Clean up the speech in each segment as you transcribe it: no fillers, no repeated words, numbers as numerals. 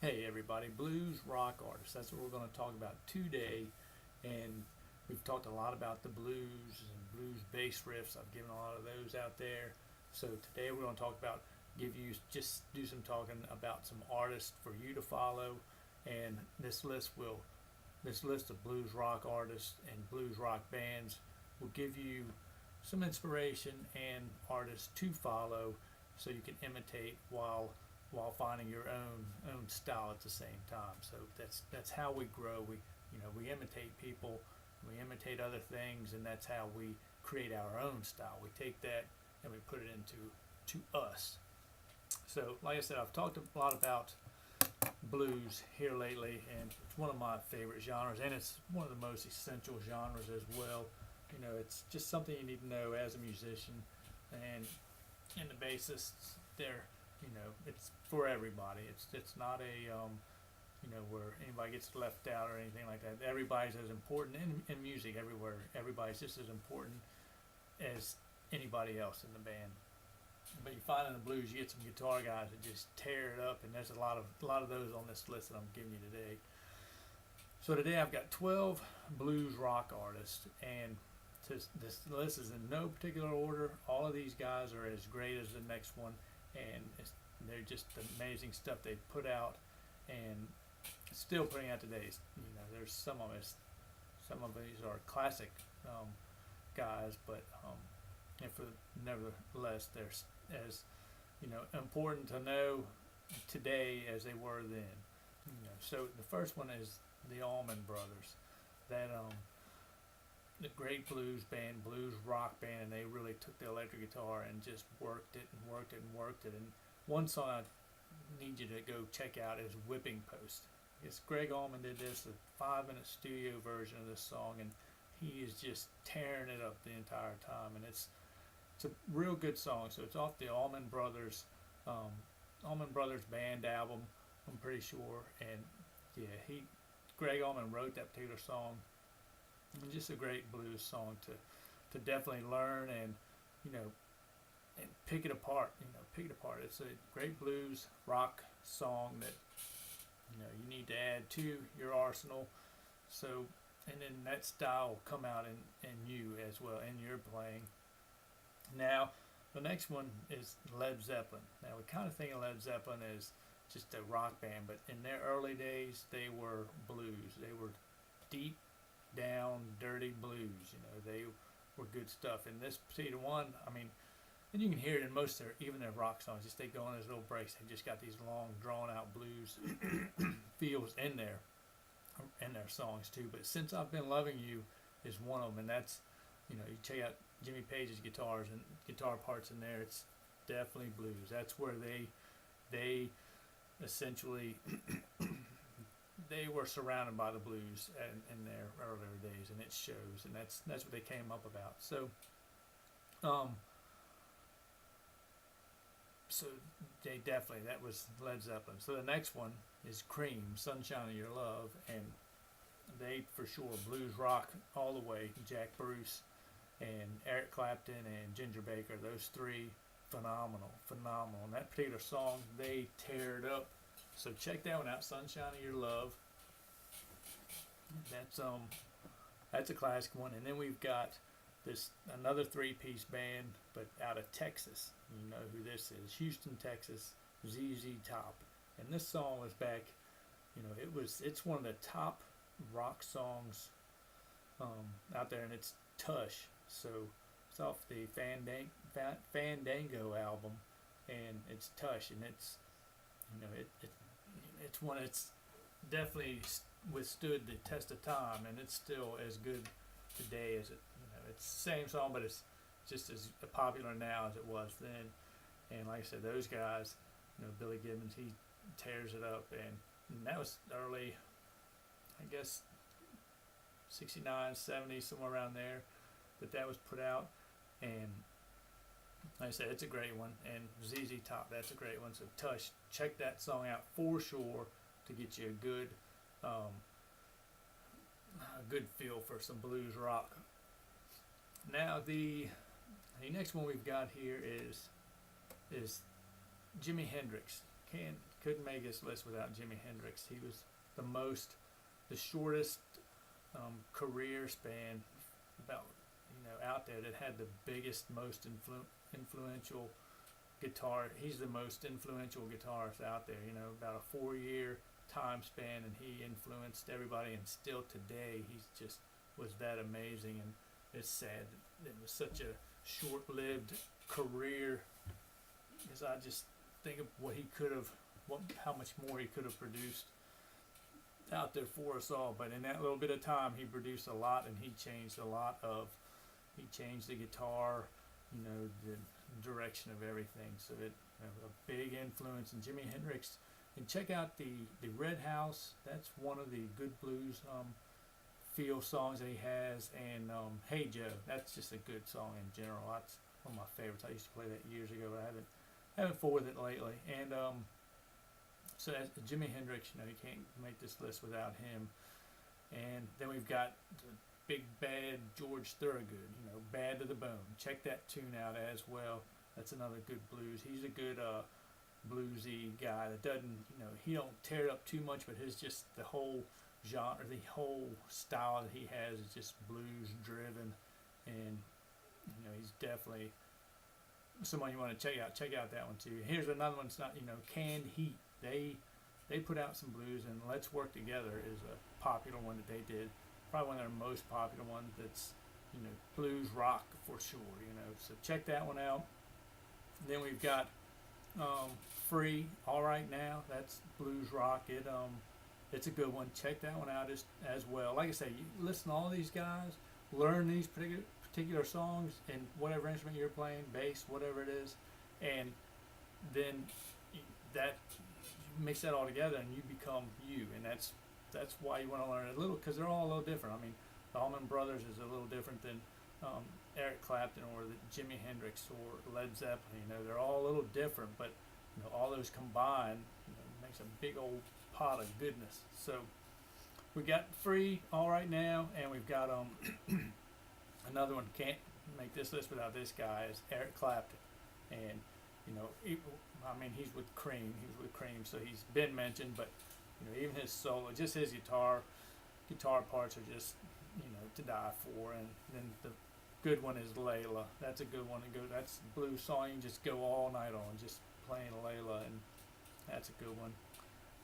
Hey everybody, blues rock artists. That's what we're going to talk about today. And we've talked a lot about the blues and blues bass riffs. I've given a lot of those out there. So today we're going to talk about, just do some talking about some artists for you to follow. And this list of blues rock artists and blues rock bands will give you some inspiration and artists to follow so you can imitate while finding your own style at the same time. So that's how we grow. We imitate people, we imitate other things, and that's how we create our own style. We take that and we put it into to us. So, like I said, I've talked a lot about blues here lately, and it's one of my favorite genres, and it's one of the most essential genres as well. It's just something you need to know as a musician, and the bassists, it's for everybody. It's not where anybody gets left out or anything like that. Everybody's as important in music everywhere. Everybody's just as important as anybody else in the band. But you find in the blues, you get some guitar guys that just tear it up, and there's a lot of those on this list that I'm giving you today. So today I've got 12 blues rock artists, and this list is in no particular order. All of these guys are as great as the next one, and they're just amazing stuff they put out, and still putting out today. There's some of these are classic guys, but and for nevertheless, they're as important to know today as they were then. So the first one is the Allman Brothers. That the great blues band, blues rock band, and they really took the electric guitar and just worked it and worked it and worked it. And one song I need you to go check out is Whipping Post. Yes, Greg Allman did this, a 5-minute studio version of this song, and he is just tearing it up the entire time. And it's a real good song. So it's off the Allman Brothers band album, I'm pretty sure. And yeah, Greg Allman wrote that particular song. And just a great blues song to definitely learn and and pick it apart. It's a great blues rock song that you need to add to your arsenal. So, and then that style will come out in you as well, in your playing. Now, the next one is Led Zeppelin. Now, we kind of think of Led Zeppelin as just a rock band, but in their early days, they were blues. They were deep down, dirty blues. They were good stuff. And this particular one, and you can hear it in most of even their rock songs. Just they go on those little breaks. They just got these long, drawn out blues feels in their songs too. But Since I've Been Loving You is one of them, and that's you check out Jimmy Page's guitars and guitar parts in there. It's definitely blues. That's where they essentially they were surrounded by the blues in their earlier days, and it shows. And that's what they came up about. So they definitely, that was Led Zeppelin. So the next one is Cream, Sunshine of Your Love, and they for sure blues rock all the way. Jack Bruce and Eric Clapton and Ginger Baker, those three, phenomenal. And that particular song, they tear it up. So check that one out, Sunshine of Your Love. That's a classic one. And then we've got another three-piece band, but out of Texas. You know who this is? Houston, Texas, ZZ Top. And this song was back. It's one of the top rock songs out there, and it's Tush. So it's off the Fandango album, and it's Tush, and it's one that's definitely withstood the test of time, and it's still as good today as it's the same song, but it's just as popular now as it was then. And like I said, those guys, Billy Gibbons, he tears it up, and that was early, I guess 69, 70, somewhere around there that was put out. And like I said, it's a great one. And ZZ Top, that's a great one. So Tush, check that song out for sure to get you a good feel for some blues rock. Now the next one we've got here is Jimi Hendrix. couldn't make this list without Jimi Hendrix. He was the shortest career span about out there that had the biggest, most influential guitar. He's the most influential guitarist out there. About a 4-year time span, and he influenced everybody. And still today, he's just was that amazing. And it's sad that it was such a short-lived career, because I just think of what he could have, how much more he could have produced out there for us all. But in that little bit of time, he produced a lot, and he changed the guitar, the direction of everything. So it a big influence in Jimi Hendrix. And check out the Red House. That's one of the good blues feel songs that he has. And Hey Joe, that's just a good song in general. That's one of my favorites. I used to play that years ago, but I haven't fooled with it lately. And so that's Jimi Hendrix. You can't make this list without him. And then we've got the big bad George Thorogood, Bad to the Bone. Check that tune out as well. That's another good blues. He's a good bluesy guy that doesn't, he don't tear it up too much, but the whole genre, the whole style that he has is just blues driven. And he's definitely someone you want to check out. Check out that one too. Here's another one. It's not, Canned Heat. They put out some blues, and Let's Work Together is a popular one that they did. Probably one of their most popular ones. That's blues rock for sure. So check that one out. And then we've got Free, All Right Now. That's blues rock. It's a good one. Check that one out as well. Like I say, you listen to all these guys, learn these particular songs in whatever instrument you're playing, bass, whatever it is, and then that mix that all together, and you become you. And that's why you want to learn it a little, because they're all a little different. I mean, the Allman Brothers is a little different than Eric Clapton or the Jimi Hendrix or Led Zeppelin. They're all a little different, but all those combined makes a big old pot of goodness. So we got Free, All Right Now, and we've got another one. Can't make this list without this guy, is Eric Clapton. And he's with Cream. So he's been mentioned, but even his solo, just his guitar parts are just to die for. And then the good one is Layla. That's a good one to go. That's a blues song you can just go all night on, just playing Layla, and that's a good one.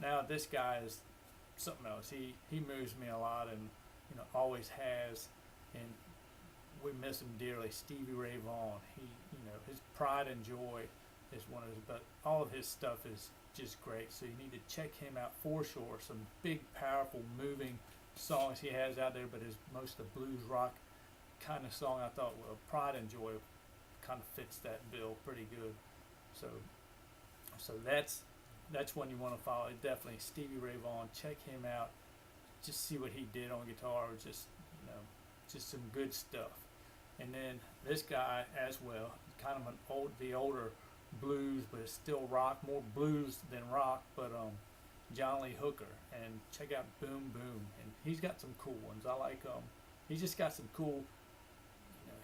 Now this guy is something else. He moves me a lot, and always has, and we miss him dearly. Stevie Ray Vaughan. His Pride and Joy is one of his, but all of his stuff is just great. So you need to check him out for sure. Some big, powerful, moving songs he has out there, but his most of the blues rock kind of song, I thought, Pride and Joy kind of fits that bill pretty good. So that's one you want to follow. Definitely Stevie Ray Vaughan. Check him out. Just see what he did on guitar. Just some good stuff. And then this guy as well, kind of the older blues, but it's still rock, more blues than rock. But John Lee Hooker, and check out Boom Boom, and he's got some cool ones. I like he's just got some cool.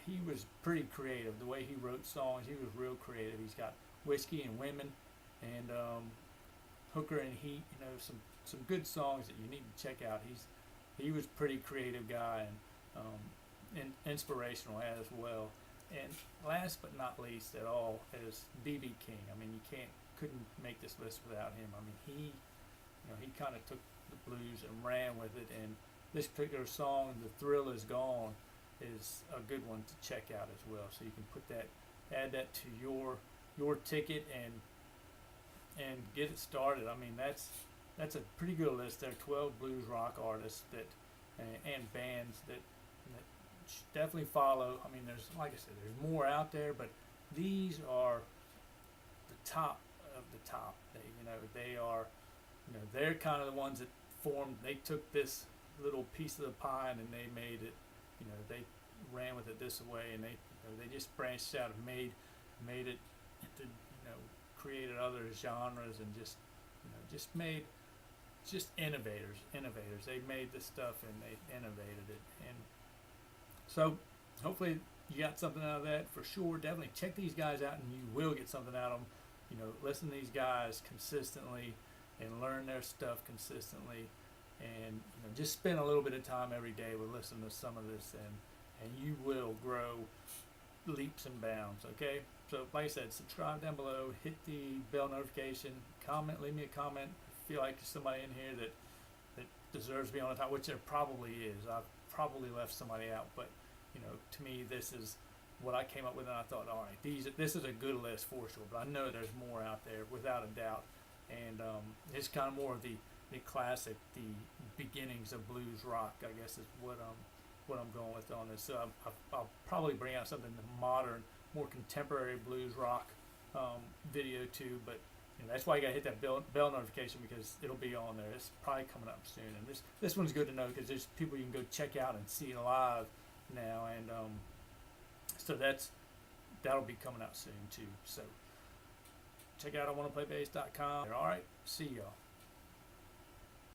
He was pretty creative. The way he wrote songs, he was real creative. He's got Whiskey and Women, and Hooker and Heat. Some good songs that you need to check out. He was a pretty creative guy, and inspirational as well. And last but not least at all is B.B. King. Couldn't make this list without him. He kind of took the blues and ran with it. And this particular song, The Thrill Is Gone, is a good one to check out as well. So you can add that to your ticket and get it started. That's a pretty good list. There are 12 blues rock artists and bands that definitely follow. There's, like I said, there's more out there, but these are the top of the top. They are, they're kind of the ones that formed. They took this little piece of the pie and they made it. They ran with it this way, and they just branched out and made it into, created other genres, and just innovators. They made this stuff and they innovated it. And so hopefully you got something out of that for sure. Definitely check these guys out, and you will get something out of them. listen to these guys consistently and learn their stuff consistently, and just spend a little bit of time every day with listening to some of this, and you will grow leaps and bounds. Okay, so like I said, subscribe down below, hit the bell notification, comment, leave me a comment. Feel like there's somebody in here that deserves to be on the top, which there probably is. I've probably left somebody out, but to me, this is what I came up with, and I thought, all right, this is a good list for sure. But I know there's more out there without a doubt, and it's kind of more of the classic, the beginnings of blues rock, I guess, is what I'm going with on this. So I'll probably bring out something modern, more contemporary blues rock video too, but that's why you gotta hit that bell notification, because it'll be on there. It's probably coming up soon, and this one's good to know because there's people you can go check out and see live now, and so that'll be coming out soon too. So check out iwannaplaybass.com. All right, see y'all.